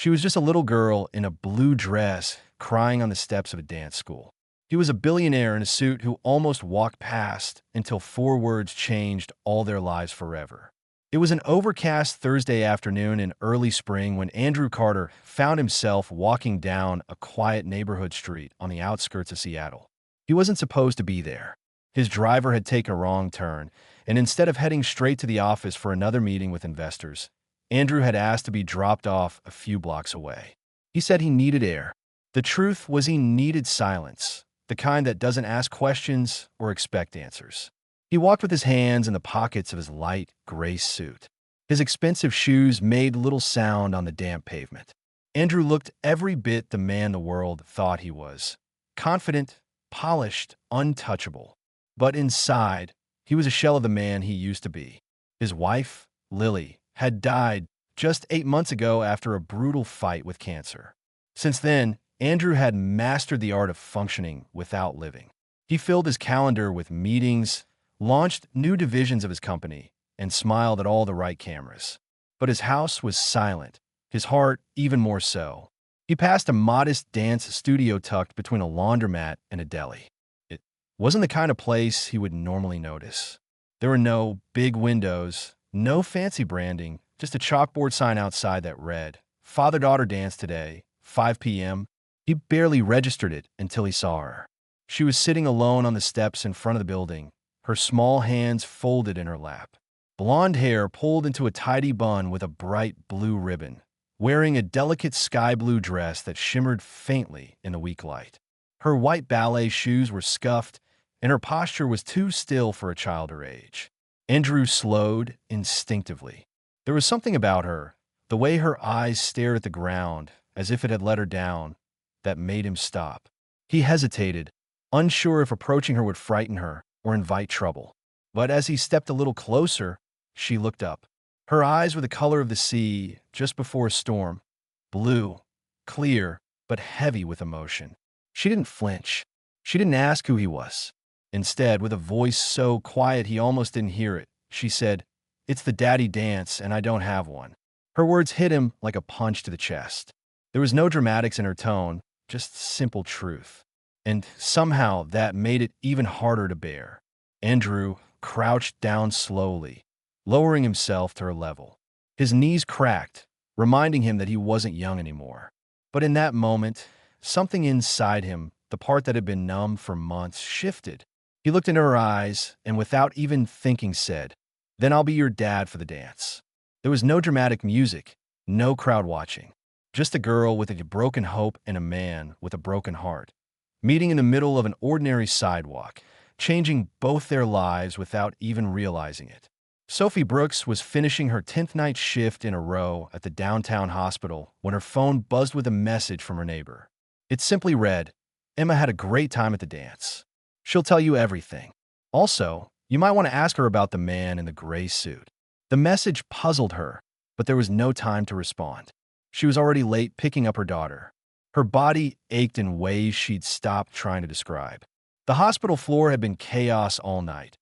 She was just a little girl in a blue dress crying on the steps of a dance school. He was a billionaire in a suit who almost walked past until four words changed all their lives forever. It was an overcast Thursday afternoon in early spring when Andrew Carter found himself walking down a quiet neighborhood street on the outskirts of Seattle. He wasn't supposed to be there. His driver had taken a wrong turn, and instead of heading straight to the office for another meeting with investors, Andrew had asked to be dropped off a few blocks away. He said he needed air. The truth was he needed silence, the kind that doesn't ask questions or expect answers. He walked with his hands in the pockets of his light gray suit. His expensive shoes made little sound on the damp pavement. Andrew looked every bit the man the world thought he was. Confident, polished, untouchable. But inside, he was a shell of the man he used to be. His wife, Lily, had died just 8 months ago after a brutal fight with cancer. Since then, Andrew had mastered the art of functioning without living. He filled his calendar with meetings, launched new divisions of his company, and smiled at all the right cameras. But his house was silent, his heart even more so. He passed a modest dance studio tucked between a laundromat and a deli. It wasn't the kind of place he would normally notice. There were no big windows, no fancy branding, just a chalkboard sign outside that read, "Father-daughter dance today, 5 p.m." He barely registered it until he saw her. She was sitting alone on the steps in front of the building, her small hands folded in her lap. Blonde hair pulled into a tidy bun with a bright blue ribbon, wearing a delicate sky blue dress that shimmered faintly in the weak light. Her white ballet shoes were scuffed, and her posture was too still for a child her age. Andrew slowed instinctively. There was something about her, the way her eyes stared at the ground, as if it had let her down, that made him stop. He hesitated, unsure if approaching her would frighten her or invite trouble. But as he stepped a little closer, she looked up. Her eyes were the color of the sea just before a storm, blue, clear, but heavy with emotion. She didn't flinch. She didn't ask who he was. Instead, with a voice so quiet he almost didn't hear it, she said, "It's the daddy dance, and I don't have one." Her words hit him like a punch to the chest. There was no dramatics in her tone, just simple truth. And somehow that made it even harder to bear. Andrew crouched down slowly, lowering himself to her level. His knees cracked, reminding him that he wasn't young anymore. But in that moment, something inside him, the part that had been numb for months, shifted. He looked into her eyes and without even thinking said, "Then I'll be your dad for the dance." There was no dramatic music, no crowd watching. Just a girl with a broken hope and a man with a broken heart, meeting in the middle of an ordinary sidewalk, changing both their lives without even realizing it. Sophie Brooks was finishing her 10th night shift in a row at the downtown hospital when her phone buzzed with a message from her neighbor. It simply read, "Emma had a great time at the dance. She'll tell you everything. Also, you might want to ask her about the man in the gray suit." The message puzzled her, but there was no time to respond. She was already late picking up her daughter. Her body ached in ways she'd stopped trying to describe. The hospital floor had been chaos all night.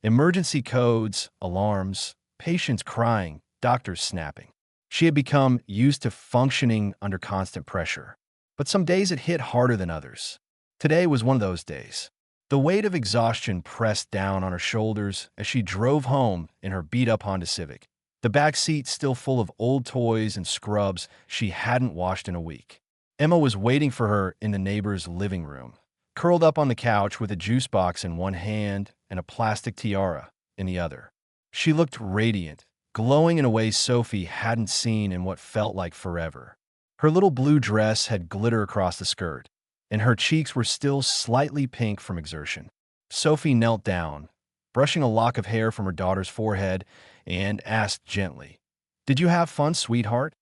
Emergency codes, alarms, patients crying, doctors snapping. She had become used to functioning under constant pressure. But some days it hit harder than others. Today was one of those days. The weight of exhaustion pressed down on her shoulders as she drove home in her beat-up Honda Civic, the back seat still full of old toys and scrubs she hadn't washed in a week. Emma was waiting for her in the neighbor's living room, curled up on the couch with a juice box in one hand and a plastic tiara in the other. She looked radiant, glowing in a way Sophie hadn't seen in what felt like forever. Her little blue dress had glitter across the skirt, and her cheeks were still slightly pink from exertion. Sophie knelt down, brushing a lock of hair from her daughter's forehead, and asked gently, "Did you have fun, sweetheart?"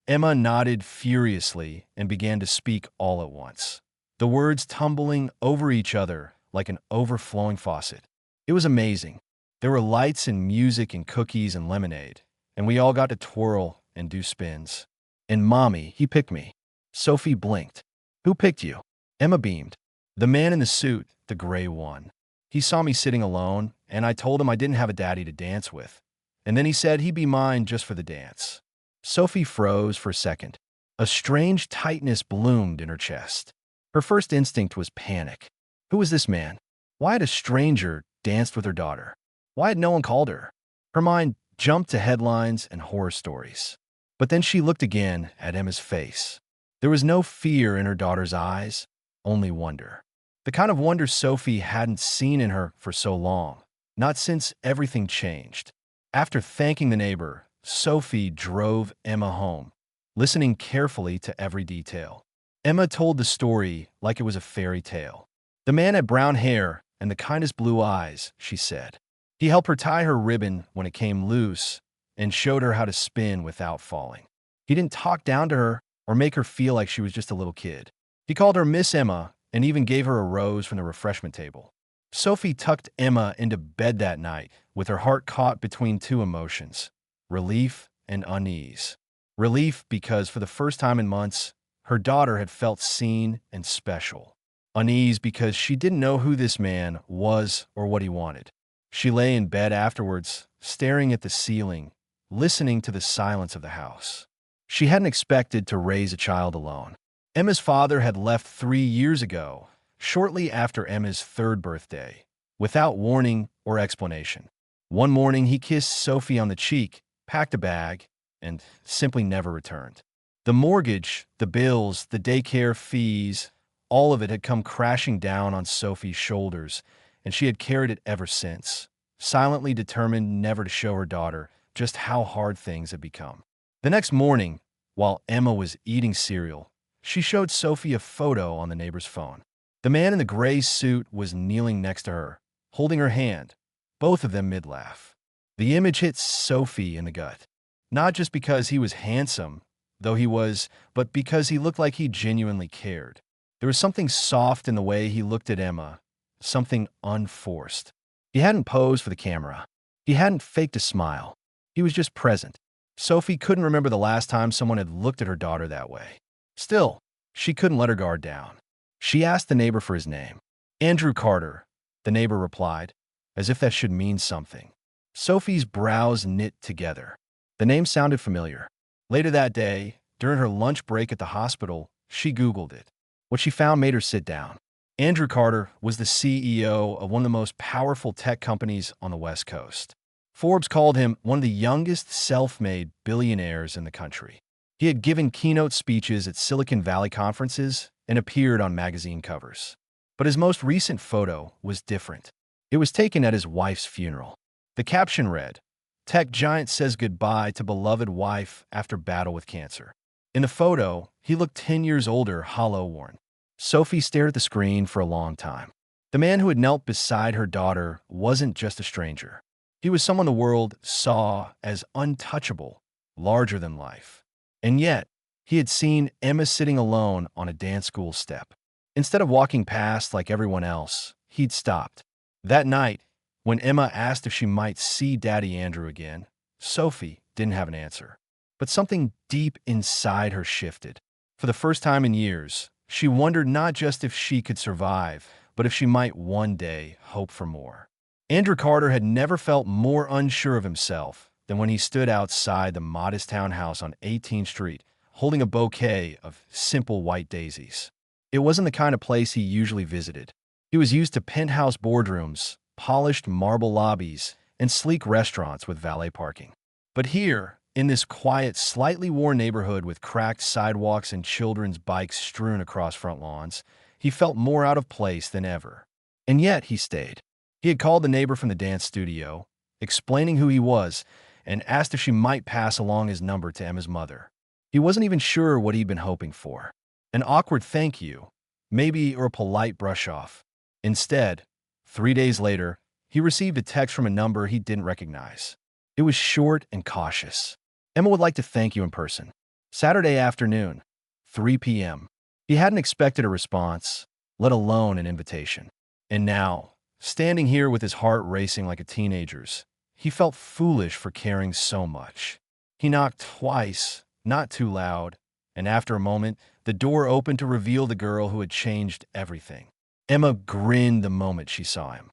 Emma nodded furiously and began to speak all at once, the words tumbling over each other like an overflowing faucet. It was amazing. There were lights and music and cookies and lemonade, and we all got to twirl and do spins. And Mommy, he picked me. Sophie blinked. "Who picked you?" Emma beamed. "The man in the suit, the gray one. He saw me sitting alone, and I told him I didn't have a daddy to dance with. And then he said he'd be mine just for the dance." Sophie froze for a second. A strange tightness bloomed in her chest. Her first instinct was panic. Who was this man? Why had a stranger danced with her daughter? Why had no one called her? Her mind jumped to headlines and horror stories. But then she looked again at Emma's face. There was no fear in her daughter's eyes, only wonder. The kind of wonder Sophie hadn't seen in her for so long, not since everything changed. After thanking the neighbor, Sophie drove Emma home, listening carefully to every detail. Emma told the story like it was a fairy tale. The man had brown hair and the kindest blue eyes, she said. He helped her tie her ribbon when it came loose and showed her how to spin without falling. He didn't talk down to her or make her feel like she was just a little kid. He called her Miss Emma and even gave her a rose from the refreshment table. Sophie tucked Emma into bed that night with her heart caught between two emotions, relief and unease. Relief because for the first time in months, her daughter had felt seen and special. Unease because she didn't know who this man was or what he wanted. She lay in bed afterwards, staring at the ceiling, listening to the silence of the house. She hadn't expected to raise a child alone. Emma's father had left 3 years ago, shortly after Emma's 3rd birthday, without warning or explanation. One morning, he kissed Sophie on the cheek, packed a bag, and simply never returned. The mortgage, the bills, the daycare fees, all of it had come crashing down on Sophie's shoulders, and she had carried it ever since, silently determined never to show her daughter just how hard things had become. The next morning, while Emma was eating cereal, she showed Sophie a photo on the neighbor's phone. The man in the gray suit was kneeling next to her, holding her hand, both of them mid-laugh. The image hit Sophie in the gut, not just because he was handsome, though he was, but because he looked like he genuinely cared. There was something soft in the way he looked at Emma, something unforced. He hadn't posed for the camera. He hadn't faked a smile. He was just present. Sophie couldn't remember the last time someone had looked at her daughter that way. Still, she couldn't let her guard down. She asked the neighbor for his name. Andrew Carter, the neighbor replied, as if that should mean something. Sophie's brows knit together. The name sounded familiar. Later that day, during her lunch break at the hospital, she Googled it. What she found made her sit down. Andrew Carter was the CEO of one of the most powerful tech companies on the West Coast. Forbes called him one of the youngest self-made billionaires in the country. He had given keynote speeches at Silicon Valley conferences and appeared on magazine covers. But his most recent photo was different. It was taken at his wife's funeral. The caption read, "Tech giant says goodbye to beloved wife after battle with cancer." In the photo, he looked 10 years older, hollow-worn. Sophie stared at the screen for a long time. The man who had knelt beside her daughter wasn't just a stranger. He was someone the world saw as untouchable, larger than life. And yet, he had seen Emma sitting alone on a dance school step. Instead of walking past like everyone else, he'd stopped. That night, when Emma asked if she might see Daddy Andrew again, Sophie didn't have an answer. But something deep inside her shifted. For the first time in years, she wondered not just if she could survive, but if she might one day hope for more. Andrew Carter had never felt more unsure of himself than when he stood outside the modest townhouse on 18th Street, holding a bouquet of simple white daisies. It wasn't the kind of place he usually visited. He was used to penthouse boardrooms, polished marble lobbies, and sleek restaurants with valet parking. But here, in this quiet, slightly worn neighborhood with cracked sidewalks and children's bikes strewn across front lawns, he felt more out of place than ever. And yet he stayed. He had called the neighbor from the dance studio, explaining who he was, and asked if she might pass along his number to Emma's mother. He wasn't even sure what he'd been hoping for. An awkward thank you, maybe, or a polite brush-off. Instead, 3 days later, he received a text from a number he didn't recognize. It was short and cautious. "Emma would like to thank you in person. Saturday afternoon, 3 p.m. He hadn't expected a response, let alone an invitation. And now, standing here with his heart racing like a teenager's, he felt foolish for caring so much. He knocked twice, not too loud, and after a moment, the door opened to reveal the girl who had changed everything. Emma grinned the moment she saw him.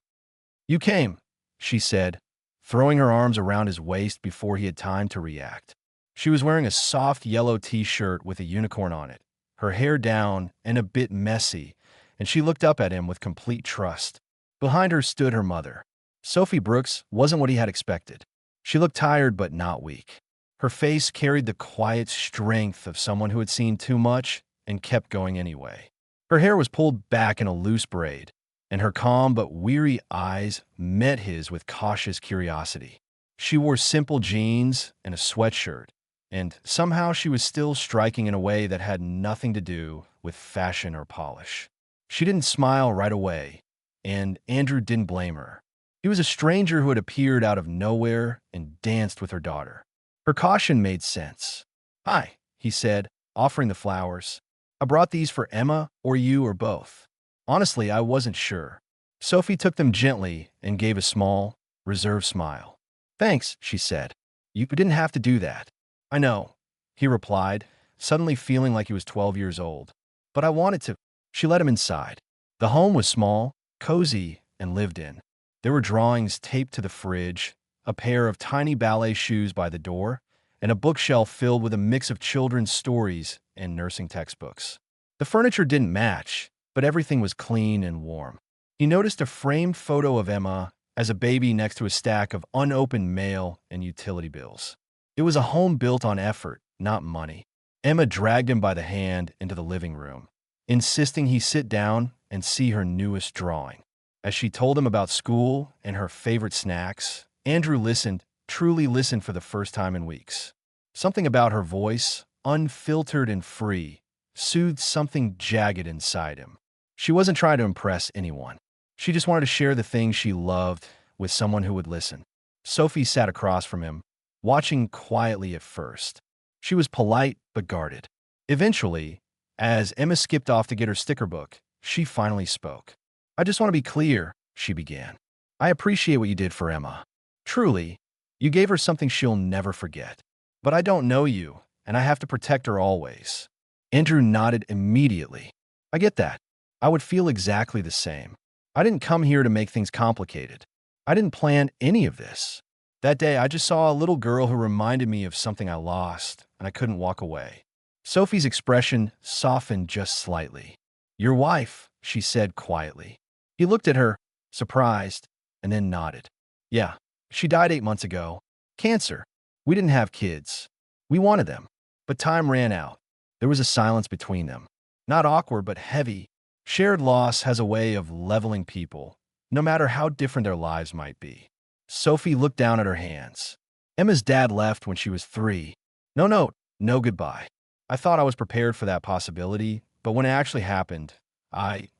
"You came," she said, throwing her arms around his waist before he had time to react. She was wearing a soft yellow t-shirt with a unicorn on it, her hair down and a bit messy, and she looked up at him with complete trust. Behind her stood her mother. Sophie Brooks wasn't what he had expected. She looked tired but not weak. Her face carried the quiet strength of someone who had seen too much and kept going anyway. Her hair was pulled back in a loose braid, and her calm but weary eyes met his with cautious curiosity. She wore simple jeans and a sweatshirt, and somehow she was still striking in a way that had nothing to do with fashion or polish. She didn't smile right away, and Andrew didn't blame her. He was a stranger who had appeared out of nowhere and danced with her daughter. Her caution made sense. "Hi," he said, offering the flowers. "I brought these for Emma or you or both." Honestly, I wasn't sure. Sophie took them gently and gave a small, reserved smile. "Thanks," she said. "You didn't have to do that." "I know," he replied, suddenly feeling like he was 12 years old. "But I wanted to." She let him inside. The home was small, cozy, and lived in. There were drawings taped to the fridge, a pair of tiny ballet shoes by the door, and a bookshelf filled with a mix of children's stories and nursing textbooks. The furniture didn't match, but everything was clean and warm. He noticed a framed photo of Emma as a baby next to a stack of unopened mail and utility bills. It was a home built on effort, not money. Emma dragged him by the hand into the living room, insisting he sit down and see her newest drawing. As she told him about school and her favorite snacks, Andrew listened, truly listened for the first time in weeks. Something about her voice, unfiltered and free, soothed something jagged inside him. She wasn't trying to impress anyone. She just wanted to share the things she loved with someone who would listen. Sophie sat across from him, watching quietly at first. She was polite but guarded. Eventually, as Emma skipped off to get her sticker book, she finally spoke. "I just want to be clear," she began. "I appreciate what you did for Emma. Truly, you gave her something she'll never forget. But I don't know you, and I have to protect her always." Andrew nodded immediately. "I get that. I would feel exactly the same. I didn't come here to make things complicated. I didn't plan any of this. That day, I just saw a little girl who reminded me of something I lost, and I couldn't walk away." Sophie's expression softened just slightly. "Your wife," she said quietly. He looked at her, surprised, and then nodded. "Yeah, she died 8 months ago. Cancer. We didn't have kids. We wanted them, but time ran out." There was a silence between them. Not awkward, but heavy. Shared loss has a way of leveling people, no matter how different their lives might be. Sophie looked down at her hands. "Emma's dad left when she was 3. No note, no goodbye. I thought I was prepared for that possibility, but when it actually happened, I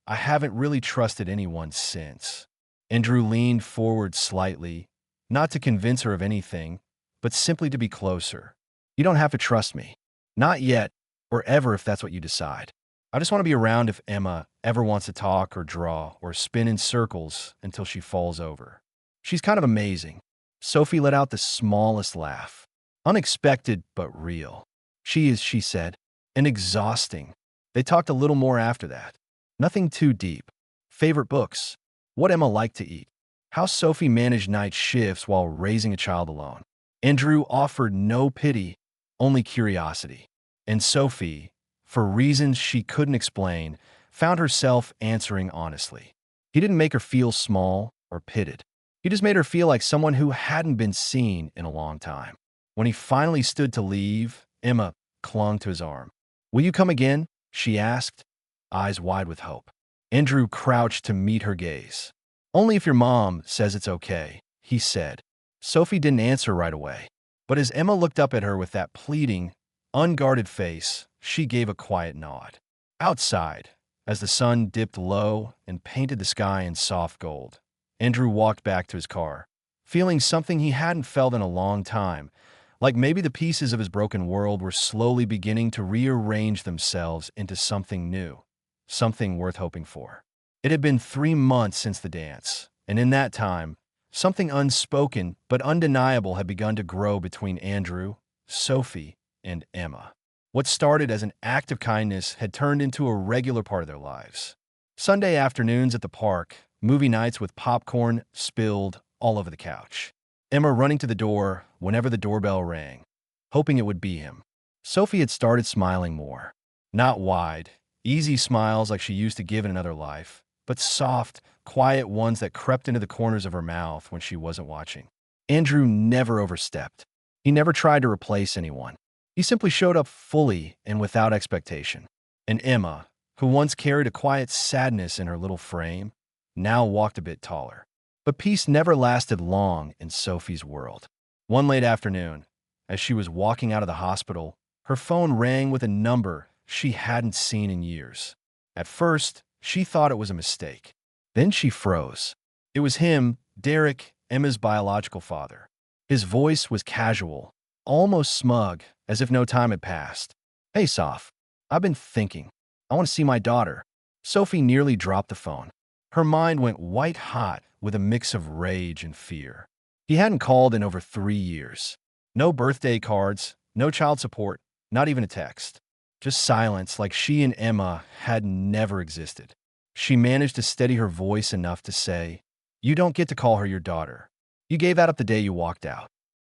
haven't really trusted anyone since." Andrew leaned forward slightly, not to convince her of anything, but simply to be closer. "You don't have to trust me. Not yet, or ever if that's what you decide. I just want to be around if Emma ever wants to talk or draw or spin in circles until she falls over." She's kind of amazing. Sophie let out the smallest laugh. Unexpected, but real. "She is," she said, "and exhausting." They talked a little more after that. Nothing too deep. Favorite books. What Emma liked to eat. How Sophie managed night shifts while raising a child alone. Andrew offered no pity, only curiosity. And Sophie, for reasons she couldn't explain, found herself answering honestly. He didn't make her feel small or pitted. He just made her feel like someone who hadn't been seen in a long time. When he finally stood to leave, Emma clung to his arm. "Will you come again?" she asked, eyes wide with hope. Andrew crouched to meet her gaze. "Only if your mom says it's okay," he said. Sophie didn't answer right away, but as Emma looked up at her with that pleading, unguarded face, she gave a quiet nod. Outside, as the sun dipped low and painted the sky in soft gold, Andrew walked back to his car, feeling something he hadn't felt in a long time, like maybe the pieces of his broken world were slowly beginning to rearrange themselves into something new, something worth hoping for. It had been 3 months since the dance, and in that time, something unspoken but undeniable had begun to grow between Andrew, Sophie, and Emma. What started as an act of kindness had turned into a regular part of their lives. Sunday afternoons at the park, movie nights with popcorn spilled all over the couch. Emma running to the door whenever the doorbell rang. hoping it would be him. Sophie had started smiling more. Not wide, easy smiles like she used to give in another life, but soft, quiet ones that crept into the corners of her mouth when she wasn't watching. Andrew never overstepped. He never tried to replace anyone. He simply showed up fully and without expectation. And Emma, who once carried a quiet sadness in her little frame, now walked a bit taller. But peace never lasted long in Sophie's world. One late afternoon, as she was walking out of the hospital, her phone rang with a number she hadn't seen in years. At first, she thought it was a mistake. Then she froze. It was him, Derek, Emma's biological father. His voice was casual, almost smug, as if no time had passed. "Hey, Soph, I've been thinking. I want to see my daughter." Sophie nearly dropped the phone. Her mind went white hot with a mix of rage and fear. He hadn't called in over 3 years. No birthday cards, no child support, not even a text. Just silence like she and Emma had never existed. She managed to steady her voice enough to say, "You don't get to call her your daughter. You gave that up the day you walked out."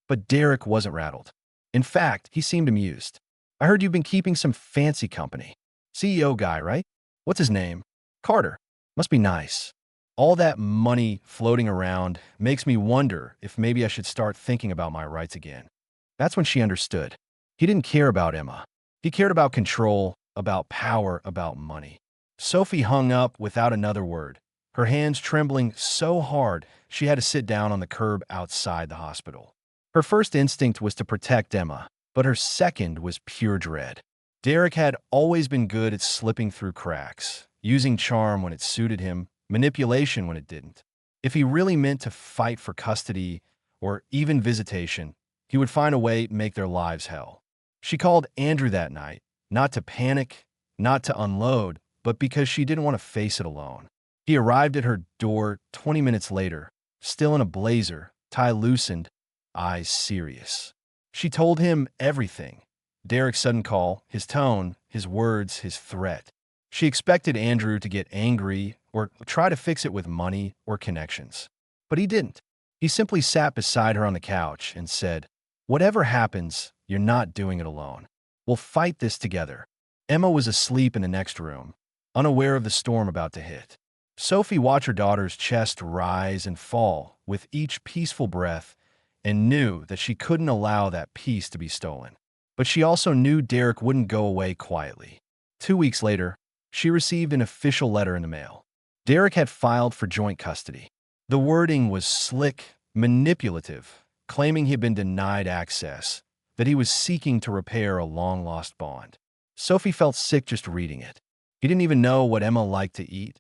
But Derek wasn't rattled. In fact, he seemed amused. "I heard you've been keeping some fancy company. CEO guy, right? What's his name?" "Carter. Must be nice." "All that money floating around makes me wonder if maybe I should start thinking about my rights again." That's when she understood. He didn't care about Emma. He cared about control, about power, about money. Sophie hung up without another word, her hands trembling so hard she had to sit down on the curb outside the hospital. Her first instinct was to protect Emma, but her second was pure dread. Derek had always been good at slipping through cracks, using charm when it suited him, manipulation when it didn't. If he really meant to fight for custody or even visitation, he would find a way to make their lives hell. She called Andrew that night, not to panic, not to unload, but because she didn't want to face it alone. He arrived at her door 20 minutes later, still in a blazer, tie loosened, eyes serious. She told him everything. Derek's sudden call, his tone, his words, his threat. She expected Andrew to get angry or try to fix it with money or connections. But he didn't. He simply sat beside her on the couch and said, "Whatever happens, you're not doing it alone. We'll fight this together." Emma was asleep in the next room, unaware of the storm about to hit. Sophie watched her daughter's chest rise and fall with each peaceful breath and knew that she couldn't allow that peace to be stolen. But she also knew Derek wouldn't go away quietly. 2 weeks later, she received an official letter in the mail. Derek had filed for joint custody. The wording was slick, manipulative, claiming he had been denied access, that he was seeking to repair a long-lost bond. Sophie felt sick just reading it. He didn't even know what Emma liked to eat,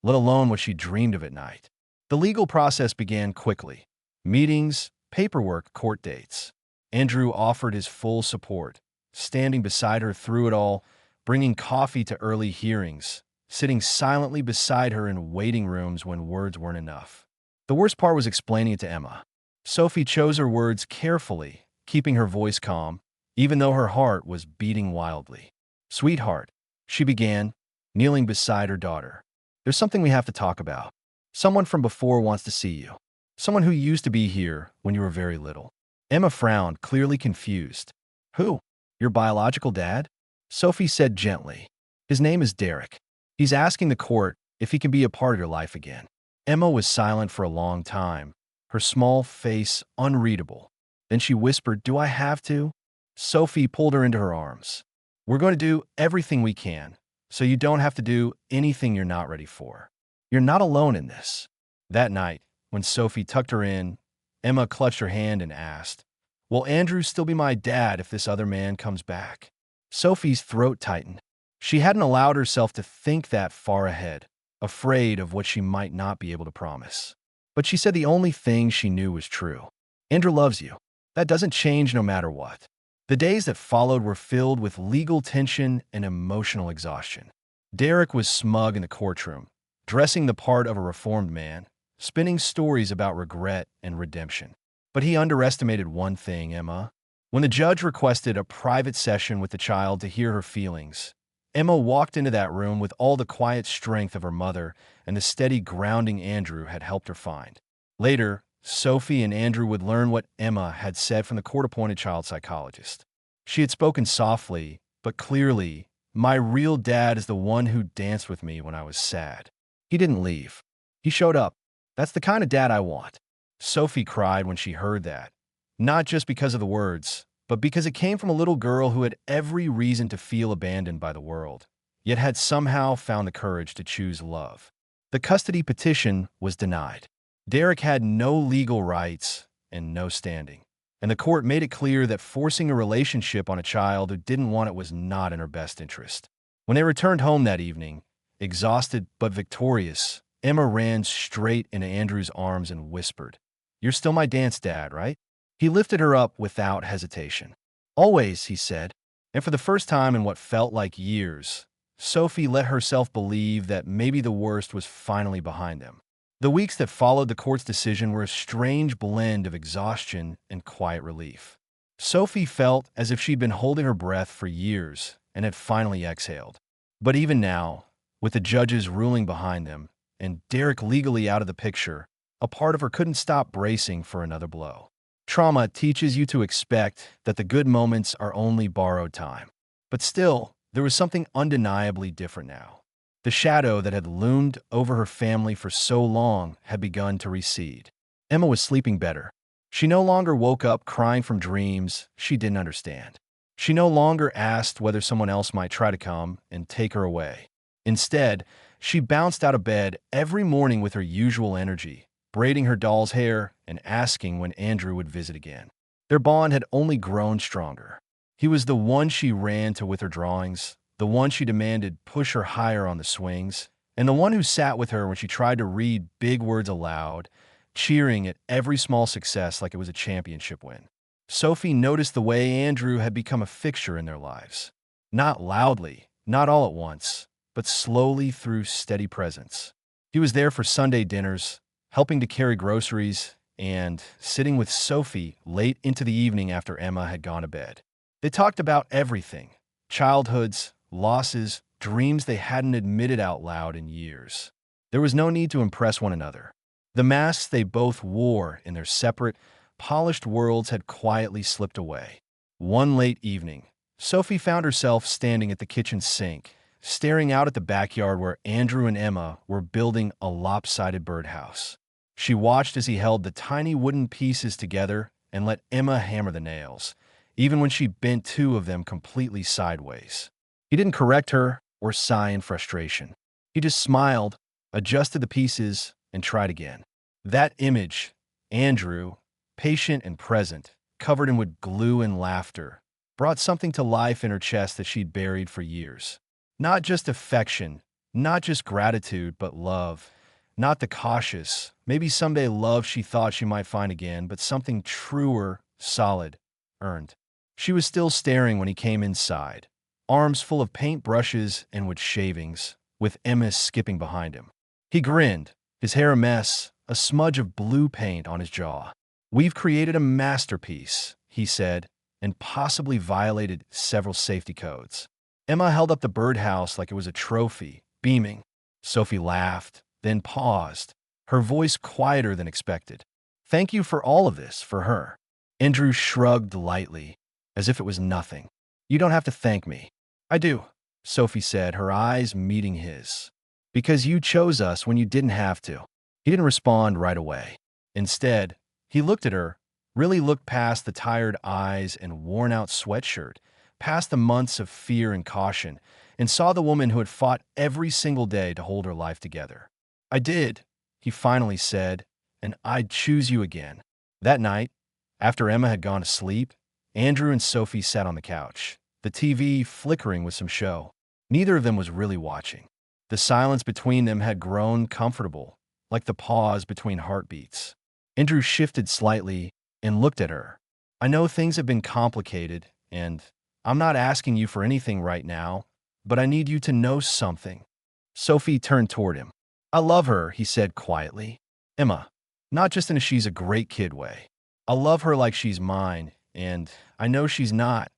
let alone what she dreamed of at night. The legal process began quickly. Meetings, paperwork, court dates. Andrew offered his full support, standing beside her through it all, bringing coffee to early hearings, sitting silently beside her in waiting rooms when words weren't enough. The worst part was explaining it to Emma. Sophie chose her words carefully, keeping her voice calm, even though her heart was beating wildly. "Sweetheart," she began, kneeling beside her daughter. "There's something we have to talk about. Someone from before wants to see you. Someone who used to be here when you were very little." Emma frowned, clearly confused. "Who? Your biological dad?" Sophie said gently. "His name is Derek. He's asking the court if he can be a part of your life again." Emma was silent for a long time, her small face unreadable. Then she whispered, "Do I have to?" Sophie pulled her into her arms. "We're going to do everything we can, so you don't have to do anything you're not ready for. You're not alone in this." That night, when Sophie tucked her in, Emma clutched her hand and asked, "Will Andrew still be my dad if this other man comes back?" Sophie's throat tightened. She hadn't allowed herself to think that far ahead, afraid of what she might not be able to promise. But she said the only thing she knew was true. "Andrew loves you. That doesn't change no matter what." The days that followed were filled with legal tension and emotional exhaustion. Derek was smug in the courtroom, dressing the part of a reformed man, spinning stories about regret and redemption. But he underestimated one thing, Emma. When the judge requested a private session with the child to hear her feelings, Emma walked into that room with all the quiet strength of her mother and the steady grounding Andrew had helped her find. Later, Sophie and Andrew would learn what Emma had said from the court-appointed child psychologist. She had spoken softly, but clearly, "My real dad is the one who danced with me when I was sad. He didn't leave. He showed up. That's the kind of dad I want." Sophie cried when she heard that, not just because of the words, but because it came from a little girl who had every reason to feel abandoned by the world, yet had somehow found the courage to choose love. The custody petition was denied. Derek had no legal rights and no standing, and the court made it clear that forcing a relationship on a child who didn't want it was not in her best interest. When they returned home that evening, exhausted but victorious, Emma ran straight into Andrew's arms and whispered, "You're still my dance dad, right?" He lifted her up without hesitation. "Always," he said, and for the first time in what felt like years, Sophie let herself believe that maybe the worst was finally behind them. The weeks that followed the court's decision were a strange blend of exhaustion and quiet relief. Sophie felt as if she'd been holding her breath for years and had finally exhaled. But even now, with the judge's ruling behind them and Derek legally out of the picture, a part of her couldn't stop bracing for another blow. Trauma teaches you to expect that the good moments are only borrowed time. But still, there was something undeniably different now. The shadow that had loomed over her family for so long had begun to recede. Emma was sleeping better. She no longer woke up crying from dreams she didn't understand. She no longer asked whether someone else might try to come and take her away. Instead, she bounced out of bed every morning with her usual energy, braiding her doll's hair and asking when Andrew would visit again. Their bond had only grown stronger. He was the one she ran to with her drawings, the one she demanded push her higher on the swings, and the one who sat with her when she tried to read big words aloud, cheering at every small success like it was a championship win. Sophie noticed the way Andrew had become a fixture in their lives. Not loudly, not all at once, but slowly through steady presence. He was there for Sunday dinners, helping to carry groceries, and sitting with Sophie late into the evening after Emma had gone to bed. They talked about everything: childhoods, losses, dreams they hadn't admitted out loud in years. There was no need to impress one another. The masks they both wore in their separate, polished worlds had quietly slipped away. One late evening, Sophie found herself standing at the kitchen sink, staring out at the backyard where Andrew and Emma were building a lopsided birdhouse. She watched as he held the tiny wooden pieces together and let Emma hammer the nails, even when she bent two of them completely sideways. He didn't correct her or sigh in frustration. He just smiled, adjusted the pieces, and tried again. That image, Andrew, patient and present, covered in with glue and laughter, brought something to life in her chest that she'd buried for years. Not just affection, not just gratitude, but love. Not the cautious, maybe someday love she thought she might find again, but something truer, solid, earned. She was still staring when he came inside, arms full of paint brushes and wood shavings, with Emma skipping behind him. He grinned, his hair a mess, a smudge of blue paint on his jaw. "We've created a masterpiece," he said, and possibly violated several safety codes. Emma held up the birdhouse like it was a trophy, beaming. Sophie laughed, then paused, her voice quieter than expected. "Thank you for all of this, for her." Andrew shrugged lightly, as if it was nothing. "You don't have to thank me." "I do," Sophie said, her eyes meeting his. "Because you chose us when you didn't have to." He didn't respond right away. Instead, he looked at her, really looked past the tired eyes and worn-out sweatshirt, past the months of fear and caution, and saw the woman who had fought every single day to hold her life together. "I did," he finally said, "and I'd choose you again." That night, after Emma had gone to sleep, Andrew and Sophie sat on the couch, the TV flickering with some show. Neither of them was really watching. The silence between them had grown comfortable, like the pause between heartbeats. Andrew shifted slightly and looked at her. "I know things have been complicated, and I'm not asking you for anything right now, but I need you to know something." Sophie turned toward him. "I love her," he said quietly. "Emma, not just in a she's a great kid way. I love her like she's mine, and I know she's not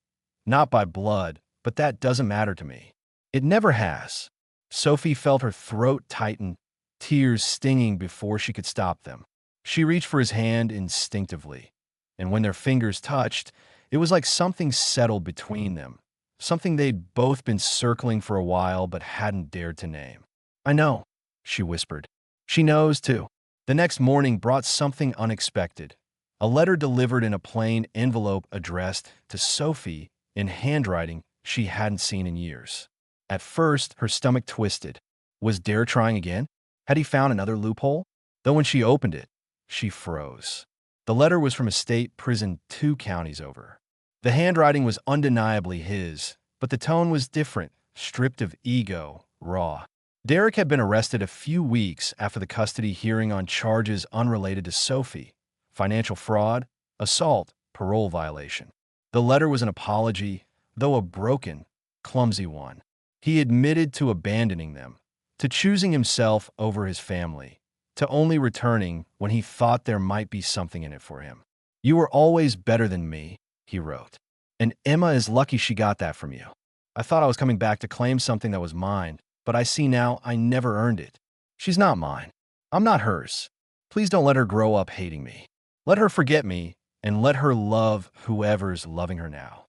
by blood, but that doesn't matter to me. It never has." Sophie felt her throat tighten, tears stinging before she could stop them. She reached for his hand instinctively, and when their fingers touched, it was like something settled between them, something they'd both been circling for a while but hadn't dared to name. "I know," she whispered. "She knows, too." The next morning brought something unexpected. A letter delivered in a plain envelope addressed to Sophie in handwriting she hadn't seen in years. At first, her stomach twisted. Was Dare trying again? Had he found another loophole? Though when she opened it, she froze. The letter was from a state prison 2 counties over. The handwriting was undeniably his, but the tone was different, stripped of ego, raw. Derek had been arrested a few weeks after the custody hearing on charges unrelated to Sophie: financial fraud, assault, parole violation. The letter was an apology, though a broken, clumsy one. He admitted to abandoning them, to choosing himself over his family, to only returning when he thought there might be something in it for him. "You were always better than me," he wrote. "And Emma is lucky she got that from you. I thought I was coming back to claim something that was mine, but I see now I never earned it. She's not mine. I'm not hers. Please don't let her grow up hating me. Let her forget me, and let her love whoever's loving her now."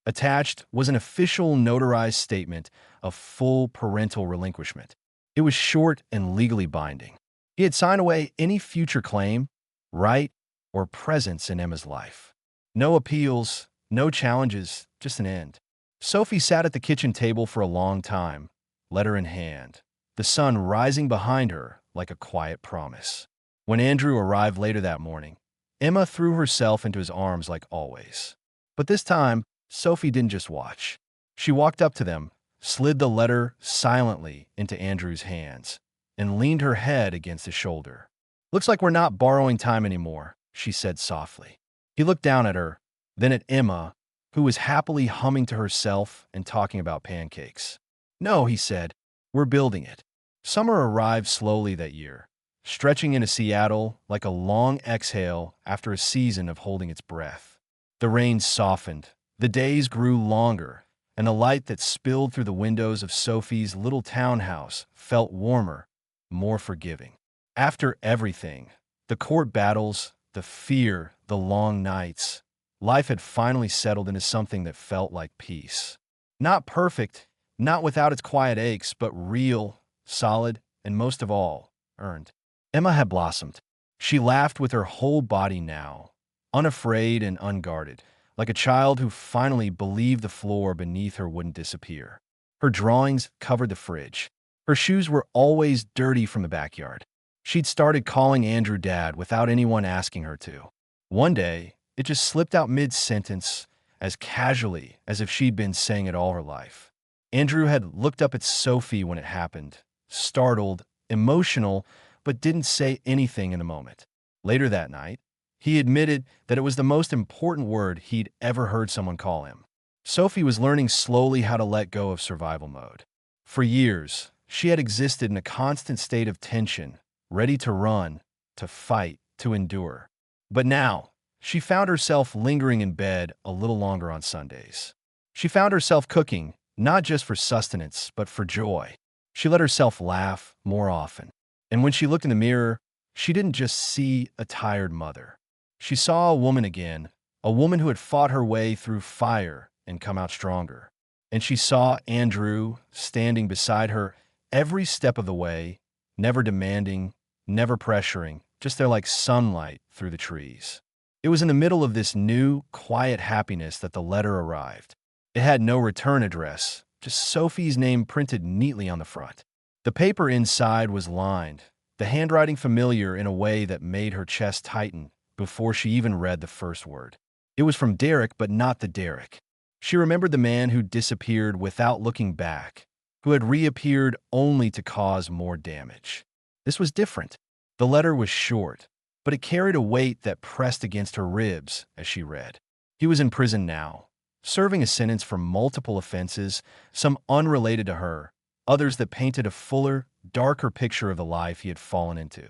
Attached was an official notarized statement of full parental relinquishment. It was short and legally binding. He had signed away any future claim, right, or presence in Emma's life. No appeals, no challenges, just an end. Sophie sat at the kitchen table for a long time, letter in hand, the sun rising behind her like a quiet promise. When Andrew arrived later that morning, Emma threw herself into his arms like always. But this time, Sophie didn't just watch. She walked up to them, slid the letter silently into Andrew's hands, and leaned her head against his shoulder. "Looks like we're not borrowing time anymore," she said softly. He looked down at her, then at Emma, who was happily humming to herself and talking about pancakes. "No," he said, "we're building it." Summer arrived slowly that year, stretching into Seattle like a long exhale after a season of holding its breath. The rain softened, the days grew longer, and the light that spilled through the windows of Sophie's little townhouse felt warmer, more forgiving. After everything, the court battles, the fear, the long nights, life had finally settled into something that felt like peace. Not perfect, not without its quiet aches, but real, solid, and most of all, earned. Emma had blossomed. She laughed with her whole body now, unafraid and unguarded, like a child who finally believed the floor beneath her wouldn't disappear. Her drawings covered the fridge. Her shoes were always dirty from the backyard. She'd started calling Andrew Dad without anyone asking her to. One day, it just slipped out mid-sentence, as casually as if she'd been saying it all her life. Andrew had looked up at Sophie when it happened, startled, emotional, but didn't say anything in the moment. Later that night, he admitted that it was the most important word he'd ever heard someone call him. Sophie was learning slowly how to let go of survival mode. For years, she had existed in a constant state of tension, ready to run, to fight, to endure. But now, she found herself lingering in bed a little longer on Sundays. She found herself cooking, not just for sustenance, but for joy. She let herself laugh more often. And when she looked in the mirror, she didn't just see a tired mother. She saw a woman again, a woman who had fought her way through fire and come out stronger. And she saw Andrew standing beside her every step of the way, never demanding, never pressuring, just there like sunlight through the trees. It was in the middle of this new, quiet happiness that the letter arrived. It had no return address, just Sophie's name printed neatly on the front. The paper inside was lined, the handwriting familiar in a way that made her chest tighten before she even read the first word. It was from Derek, but not the Derek. She remembered the man who disappeared without looking back, who had reappeared only to cause more damage. This was different. The letter was short, but it carried a weight that pressed against her ribs as she read. He was in prison now, serving a sentence for multiple offenses, some unrelated to her, others that painted a fuller, darker picture of the life he had fallen into.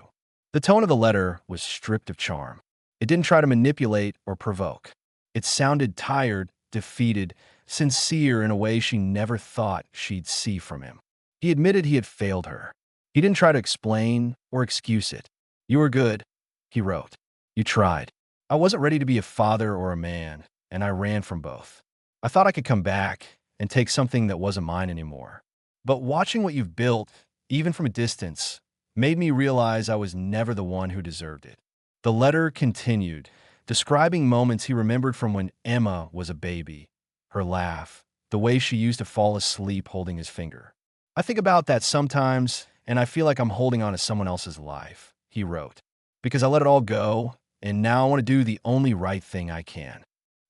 The tone of the letter was stripped of charm. It didn't try to manipulate or provoke. It sounded tired, defeated, sincere in a way she never thought she'd see from him. He admitted he had failed her. He didn't try to explain or excuse it. "You were good, he wrote. You tried. I wasn't ready to be a father or a man, and I ran from both. I thought I could come back and take something that wasn't mine anymore. But watching what you've built, even from a distance, made me realize I was never the one who deserved it. The letter continued, describing moments he remembered from when Emma was a baby, her laugh, the way she used to fall asleep holding his finger. I think about that sometimes, and I feel like I'm holding on to someone else's life, he wrote, because I let it all go, and now I want to do the only right thing I can.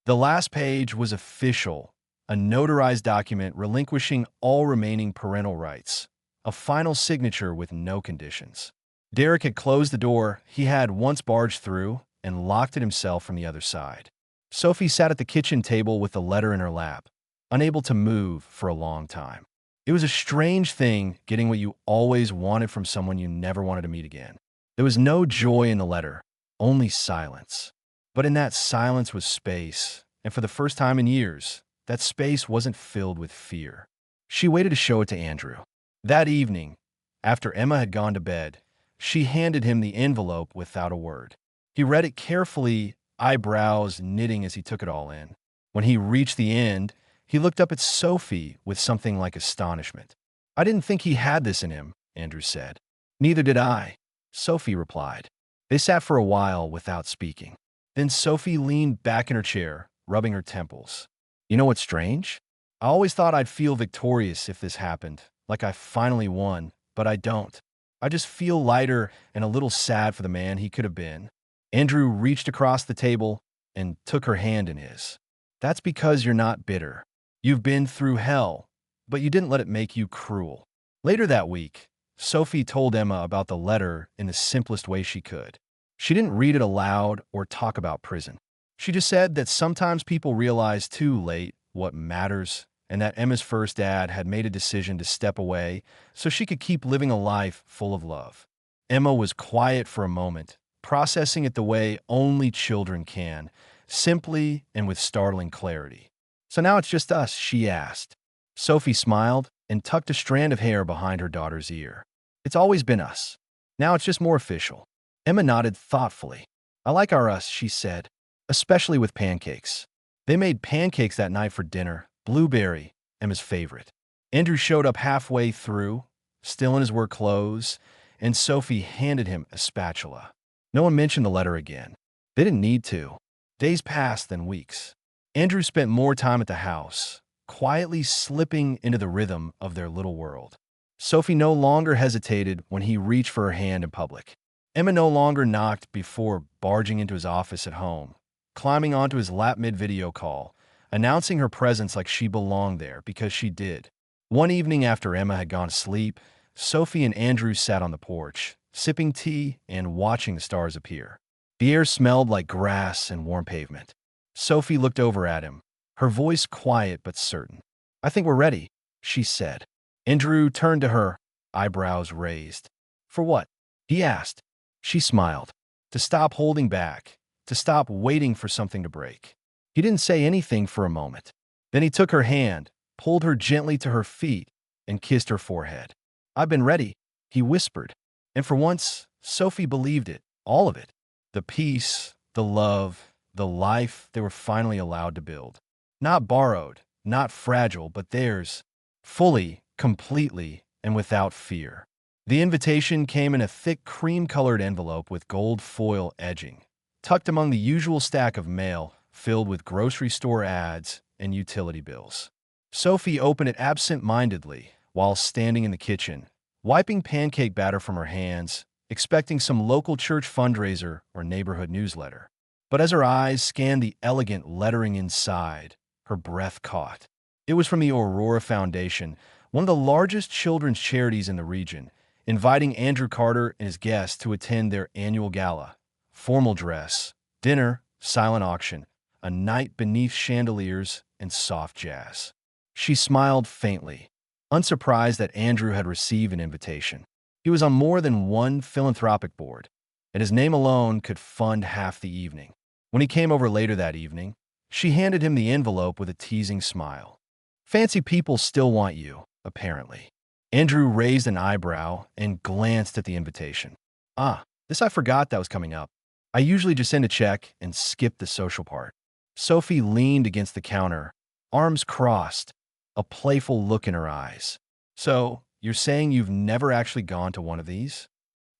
The last page was official, a notarized document relinquishing all remaining parental rights, a final signature with no conditions. Derek had closed the door he had once barged through and locked it himself from the other side. Sophie sat at the kitchen table with the letter in her lap, unable to move for a long time. It was a strange thing getting what you always wanted from someone you never wanted to meet again. There was no joy in the letter, only silence. But in that silence was space, and for the first time in years, that space wasn't filled with fear. She waited to show it to Andrew. That evening, after Emma had gone to bed, she handed him the envelope without a word. He read it carefully, eyebrows knitting as he took it all in. When he reached the end, he looked up at Sophie with something like astonishment. I didn't think he had this in him, Andrew said. Neither did I, Sophie replied. They sat for a while without speaking. Then Sophie leaned back in her chair, rubbing her temples. You know what's strange? I always thought I'd feel victorious if this happened, like I finally won, but I don't. I just feel lighter and a little sad for the man he could have been. Andrew reached across the table and took her hand in his. That's because you're not bitter. You've been through hell, but you didn't let it make you cruel. Later that week, Sophie told Emma about the letter in the simplest way she could. She didn't read it aloud or talk about prison. She just said that sometimes people realize too late what matters, and that Emma's first dad had made a decision to step away so she could keep living a life full of love. Emma was quiet for a moment, processing it the way only children can, simply and with startling clarity. So now it's just us, she asked. Sophie smiled and tucked a strand of hair behind her daughter's ear. It's always been us. Now it's just more official. Emma nodded thoughtfully. I like our us, she said, especially with pancakes. They made pancakes that night for dinner, blueberry, Emma's favorite. Andrew showed up halfway through, still in his work clothes, and Sophie handed him a spatula. No one mentioned the letter again. They didn't need to. Days passed, then weeks. Andrew spent more time at the house, quietly slipping into the rhythm of their little world. Sophie no longer hesitated when he reached for her hand in public. Emma no longer knocked before barging into his office at home, climbing onto his lap mid-video call, announcing her presence like she belonged there because she did. One evening after Emma had gone to sleep, Sophie and Andrew sat on the porch, sipping tea and watching the stars appear. The air smelled like grass and warm pavement. Sophie looked over at him, her voice quiet but certain. I think we're ready, she said. Andrew turned to her, eyebrows raised. For what? He asked. She smiled. To stop holding back, to stop waiting for something to break. He didn't say anything for a moment. Then he took her hand, pulled her gently to her feet, and kissed her forehead. I've been ready, he whispered. And for once, Sophie believed it, all of it. The peace, the love, the life they were finally allowed to build. Not borrowed, not fragile, but theirs, fully, completely, and without fear. The invitation came in a thick cream-colored envelope with gold foil edging, tucked among the usual stack of mail filled with grocery store ads and utility bills. Sophie opened it absent-mindedly while standing in the kitchen, wiping pancake batter from her hands, expecting some local church fundraiser or neighborhood newsletter. But as her eyes scanned the elegant lettering inside, her breath caught. It was from the Aurora Foundation, one of the largest children's charities in the region, inviting Andrew Carter and his guests to attend their annual gala. Formal dress, dinner, silent auction, a night beneath chandeliers and soft jazz. She smiled faintly, unsurprised that Andrew had received an invitation. He was on more than one philanthropic board, and his name alone could fund half the evening. When he came over later that evening, she handed him the envelope with a teasing smile. Fancy people still want you, apparently. Andrew raised an eyebrow and glanced at the invitation. Ah, this I forgot that was coming up. I usually just send a check and skip the social part. Sophie leaned against the counter, arms crossed, a playful look in her eyes. So, you're saying you've never actually gone to one of these?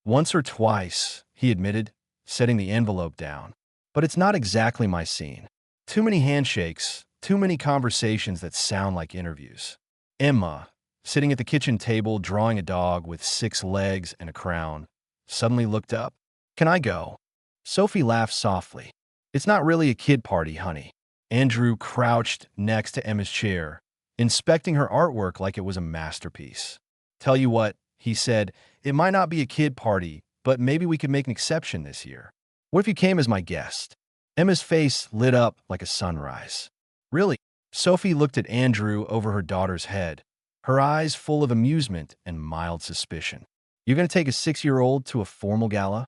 Once or twice, he admitted, setting the envelope down. But it's not exactly my scene. Too many handshakes, too many conversations that sound like interviews. Emma, sitting at the kitchen table drawing a dog with 6 legs and a crown, suddenly looked up. Can I go? Sophie laughed softly. It's not really a kid party, honey. Andrew crouched next to Emma's chair, inspecting her artwork like it was a masterpiece. Tell you what, he said, it might not be a kid party, but maybe we could make an exception this year. What if you came as my guest? Emma's face lit up like a sunrise. Really? Sophie looked at Andrew over her daughter's head, her eyes full of amusement and mild suspicion. You're going to take a 6-year-old to a formal gala?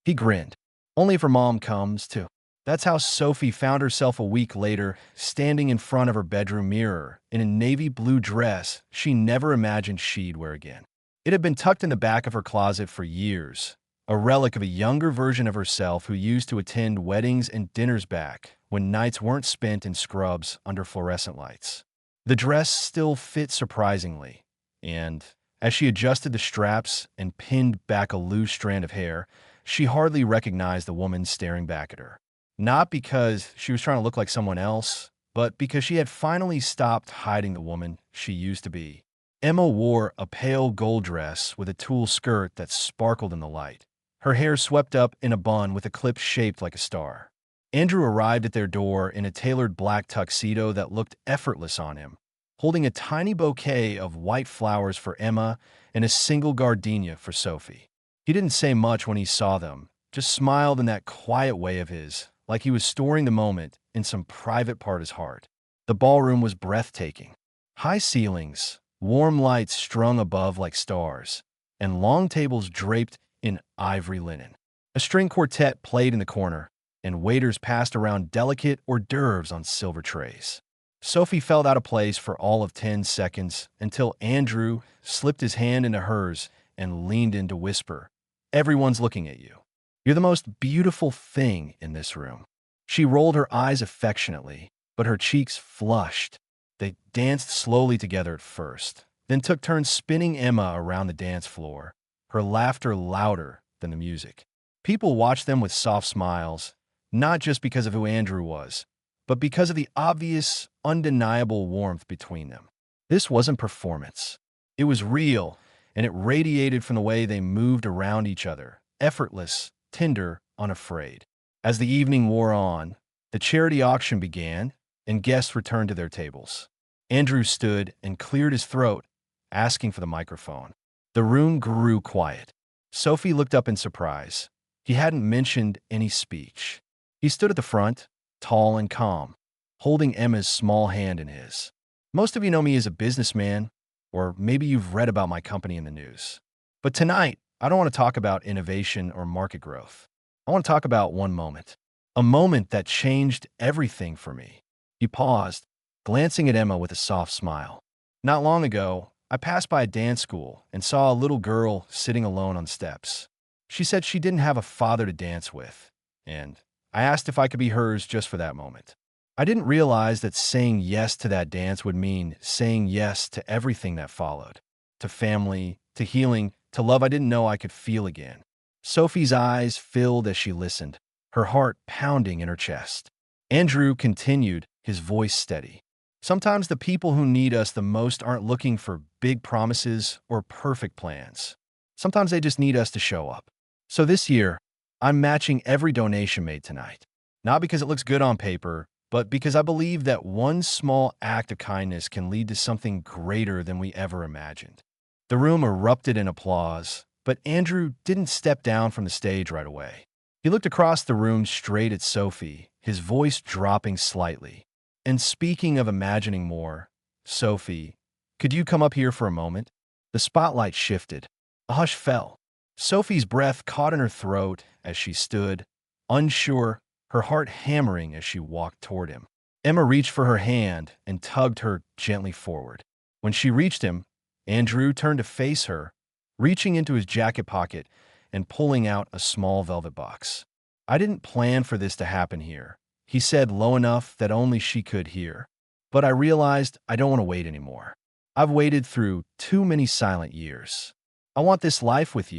He grinned. Only if her mom comes, too. That's how Sophie found herself a week later, standing in front of her bedroom mirror in a navy blue dress she never imagined she'd wear again. It had been tucked in the back of her closet for years, a relic of a younger version of herself who used to attend weddings and dinners back when nights weren't spent in scrubs under fluorescent lights. The dress still fit surprisingly, and as she adjusted the straps and pinned back a loose strand of hair, she hardly recognized the woman staring back at her. Not because she was trying to look like someone else, but because she had finally stopped hiding the woman she used to be. Emma wore a pale gold dress with a tulle skirt that sparkled in the light, her hair swept up in a bun with a clip shaped like a star. Andrew arrived at their door in a tailored black tuxedo that looked effortless on him, holding a tiny bouquet of white flowers for Emma and a single gardenia for Sophie. He didn't say much when he saw them, just smiled in that quiet way of his, like he was storing the moment in some private part of his heart. The ballroom was breathtaking. High ceilings, warm lights strung above like stars, and long tables draped in ivory linen. A string quartet played in the corner, and waiters passed around delicate hors d'oeuvres on silver trays. Sophie felt out of place for all of 10 seconds until Andrew slipped his hand into hers and leaned in to whisper, "Everyone's looking at you. You're the most beautiful thing in this room." She rolled her eyes affectionately, but her cheeks flushed. They danced slowly together at first, then took turns spinning Emma around the dance floor, her laughter louder than the music. People watched them with soft smiles, not just because of who Andrew was, but because of the obvious, undeniable warmth between them. This wasn't performance. It was real, and it radiated from the way they moved around each other, effortless, tender, unafraid. As the evening wore on, the charity auction began, and guests returned to their tables. Andrew stood and cleared his throat, asking for the microphone. The room grew quiet. Sophie looked up in surprise. He hadn't mentioned any speech. He stood at the front, tall and calm, holding Emma's small hand in his. Most of you know me as a businessman, or maybe you've read about my company in the news. But tonight, I don't want to talk about innovation or market growth. I want to talk about one moment. A moment that changed everything for me. He paused, glancing at Emma with a soft smile. Not long ago, I passed by a dance school and saw a little girl sitting alone on steps. She said she didn't have a father to dance with, and I asked if I could be hers just for that moment. I didn't realize that saying yes to that dance would mean saying yes to everything that followed. To family, to healing, to love I didn't know I could feel again. Sophie's eyes filled as she listened, her heart pounding in her chest. Andrew continued, his voice steady. Sometimes the people who need us the most aren't looking for big promises or perfect plans. Sometimes they just need us to show up. So this year, I'm matching every donation made tonight. Not because it looks good on paper, but because I believe that one small act of kindness can lead to something greater than we ever imagined. The room erupted in applause, but Andrew didn't step down from the stage right away. He looked across the room straight at Sophie, his voice dropping slightly. And speaking of imagining more, Sophie, could you come up here for a moment? The spotlight shifted. A hush fell. Sophie's breath caught in her throat as she stood, unsure, her heart hammering as she walked toward him. Emma reached for her hand and tugged her gently forward. When she reached him, Andrew turned to face her, reaching into his jacket pocket and pulling out a small velvet box. "I didn't plan for this to happen here," he said low enough that only she could hear. "But I realized I don't want to wait anymore. I've waited through too many silent years. I want this life with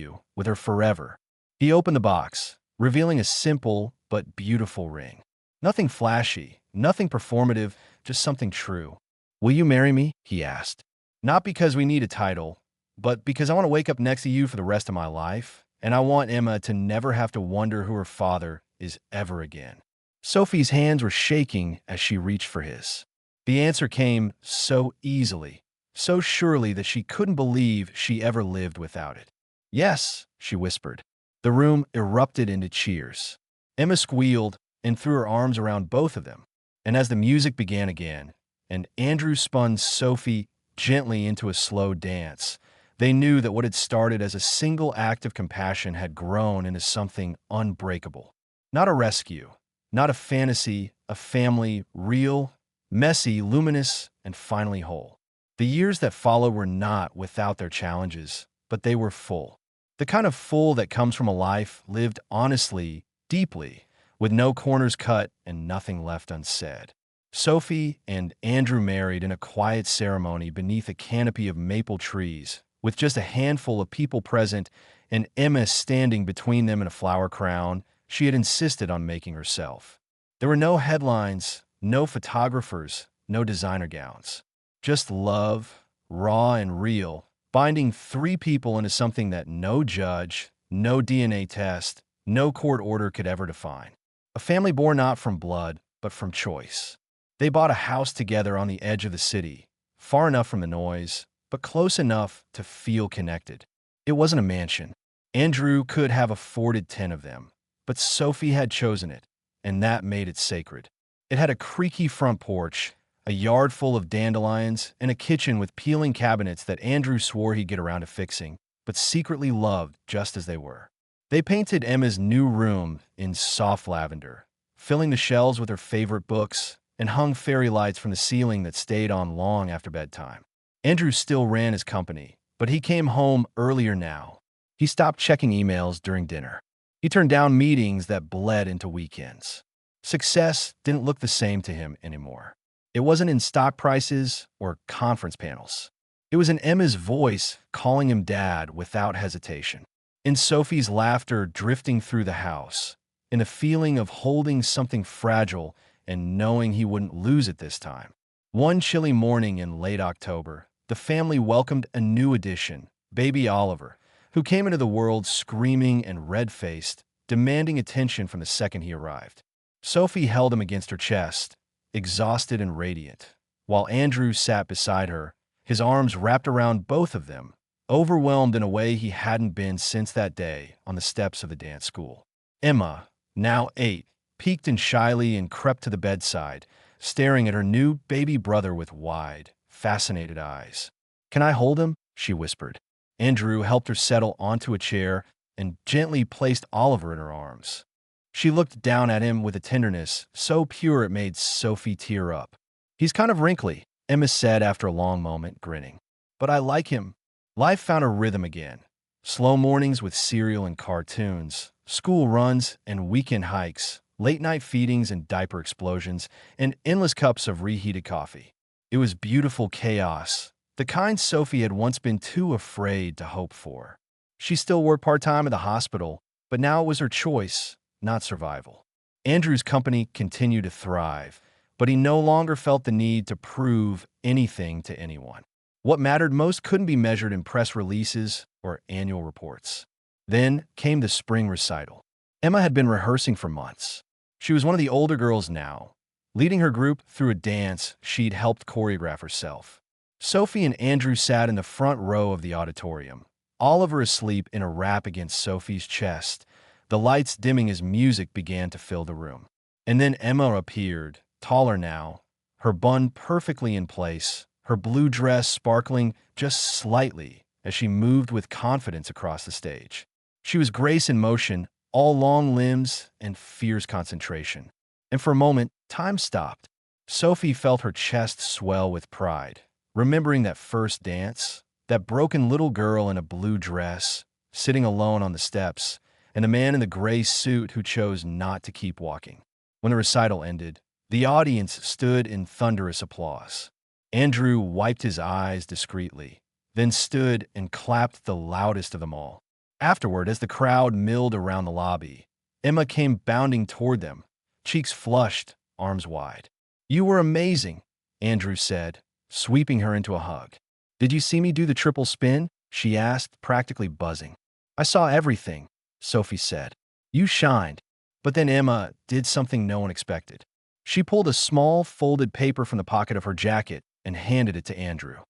her forever." He opened the box, revealing a simple but beautiful ring. Nothing flashy, nothing performative, just something true. "Will you marry me?" he asked. "Not because we need a title, but because I want to wake up next to you for the rest of my life, and I want Emma to never have to wonder who her father is ever again." Sophie's hands were shaking as she reached for his. The answer came so easily, so surely that she couldn't believe she ever lived without it. "Yes," she whispered. The room erupted into cheers. Emma squealed and threw her arms around both of them. And as the music began again, and Andrew spun Sophie gently into a slow dance, they knew that what had started as a single act of compassion had grown into something unbreakable. Not a rescue, not a fantasy, a family, real, messy, luminous, and finally whole. The years that followed were not without their challenges, but they were full. The kind of full that comes from a life lived honestly, deeply, with no corners cut and nothing left unsaid. Sophie and Andrew married in a quiet ceremony beneath a canopy of maple trees, with just a handful of people present and Emma standing between them in a flower crown she had insisted on making herself. There were no headlines, no photographers, no designer gowns. Just love, raw and real, binding three people into something that no judge, no DNA test, no court order could ever define. A family born not from blood, but from choice. They bought a house together on the edge of the city, far enough from the noise, but close enough to feel connected. It wasn't a mansion. Andrew could have afforded 10 of them, but Sophie had chosen it, and that made it sacred. It had a creaky front porch, a yard full of dandelions, and a kitchen with peeling cabinets that Andrew swore he'd get around to fixing, but secretly loved just as they were. They painted Emma's new room in soft lavender, filling the shelves with her favorite books, and hung fairy lights from the ceiling that stayed on long after bedtime. Andrew still ran his company, but he came home earlier now. He stopped checking emails during dinner. He turned down meetings that bled into weekends. Success didn't look the same to him anymore. It wasn't in stock prices or conference panels. It was in Emma's voice calling him dad without hesitation, in Sophie's laughter drifting through the house, in the feeling of holding something fragile and knowing he wouldn't lose it this time. One chilly morning in late October, the family welcomed a new addition, baby Oliver, who came into the world screaming and red-faced, demanding attention from the second he arrived. Sophie held him against her chest, exhausted and radiant, while Andrew sat beside her, his arms wrapped around both of them, overwhelmed in a way he hadn't been since that day on the steps of the dance school. Emma, now 8, peeked in shyly and crept to the bedside, staring at her new baby brother with wide, fascinated eyes. "Can I hold him?" she whispered. Andrew helped her settle onto a chair and gently placed Oliver in her arms. She looked down at him with a tenderness so pure it made Sophie tear up. "He's kind of wrinkly," Emma said after a long moment, grinning. "But I like him." Life found a rhythm again. Slow mornings with cereal and cartoons, school runs and weekend hikes, late-night feedings and diaper explosions, and endless cups of reheated coffee. It was beautiful chaos, the kind Sophie had once been too afraid to hope for. She still worked part-time at the hospital, but now it was her choice, not survival. Andrew's company continued to thrive, but he no longer felt the need to prove anything to anyone. What mattered most couldn't be measured in press releases or annual reports. Then came the spring recital. Emma had been rehearsing for months. She was one of the older girls now, leading her group through a dance she'd helped choreograph herself. Sophie and Andrew sat in the front row of the auditorium, Oliver asleep in a wrap against Sophie's chest, the lights dimming as music began to fill the room. And then Emma appeared, taller now, her bun perfectly in place, her blue dress sparkling just slightly as she moved with confidence across the stage. She was grace in motion, all long limbs and fierce concentration. And for a moment, time stopped. Sophie felt her chest swell with pride, remembering that first dance, that broken little girl in a blue dress, sitting alone on the steps, and the man in the gray suit who chose not to keep walking. When the recital ended, the audience stood in thunderous applause. Andrew wiped his eyes discreetly, then stood and clapped the loudest of them all. Afterward, as the crowd milled around the lobby, Emma came bounding toward them, cheeks flushed, arms wide. "You were amazing," Andrew said, sweeping her into a hug. "Did you see me do the triple spin?" she asked, practically buzzing. "I saw everything," Sophie said. "You shined." But then Emma did something no one expected. She pulled a small, folded paper from the pocket of her jacket and handed it to Andrew.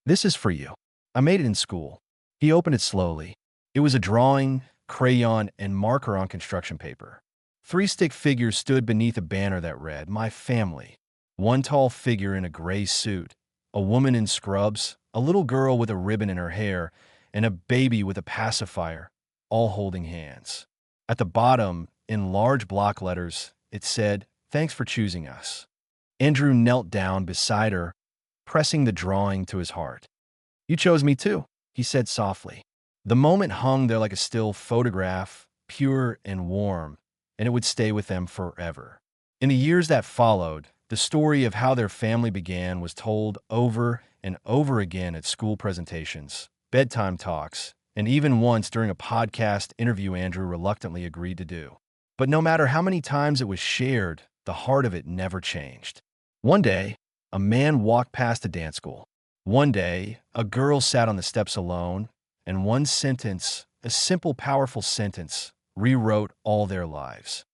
"This is for you. I made it in school." He opened it slowly. It was a drawing, crayon, and marker on construction paper. 3 stick figures stood beneath a banner that read, "My family." One tall figure in a gray suit, a woman in scrubs, a little girl with a ribbon in her hair, and a baby with a pacifier, all holding hands. At the bottom, in large block letters, it said, "Thanks for choosing us." Andrew knelt down beside her, pressing the drawing to his heart. "You chose me too," he said softly. The moment hung there like a still photograph, pure and warm, and it would stay with them forever. In the years that followed, the story of how their family began was told over and over again at school presentations, bedtime talks, and even once during a podcast interview Andrew reluctantly agreed to do. But no matter how many times it was shared, the heart of it never changed. One day, a man walked past a dance school. One day, a girl sat on the steps alone, and one sentence, a simple, powerful sentence, rewrote all their lives.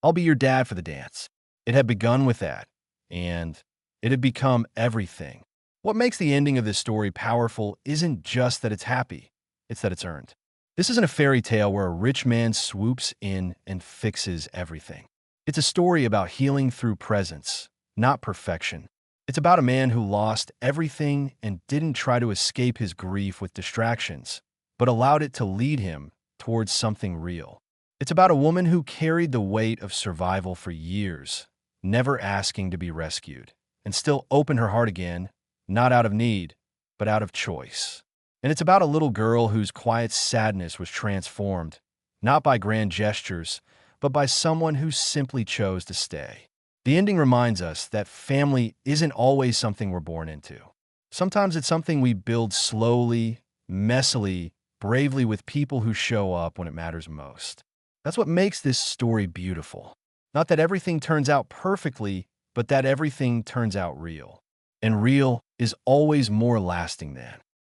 "I'll be your dad for the dance." It had begun with that, and it had become everything. What makes the ending of this story powerful isn't just that it's happy, it's that it's earned. This isn't a fairy tale where a rich man swoops in and fixes everything. It's a story about healing through presence, not perfection. It's about a man who lost everything and didn't try to escape his grief with distractions, but allowed it to lead him towards something real. It's about a woman who carried the weight of survival for years, never asking to be rescued, and still opened her heart again, not out of need, but out of choice. And it's about a little girl whose quiet sadness was transformed, not by grand gestures, but by someone who simply chose to stay. The ending reminds us that family isn't always something we're born into. Sometimes it's something we build slowly, messily, bravely with people who show up when it matters most. That's what makes this story beautiful. Not that everything turns out perfectly, but that everything turns out real. And real is always more lasting than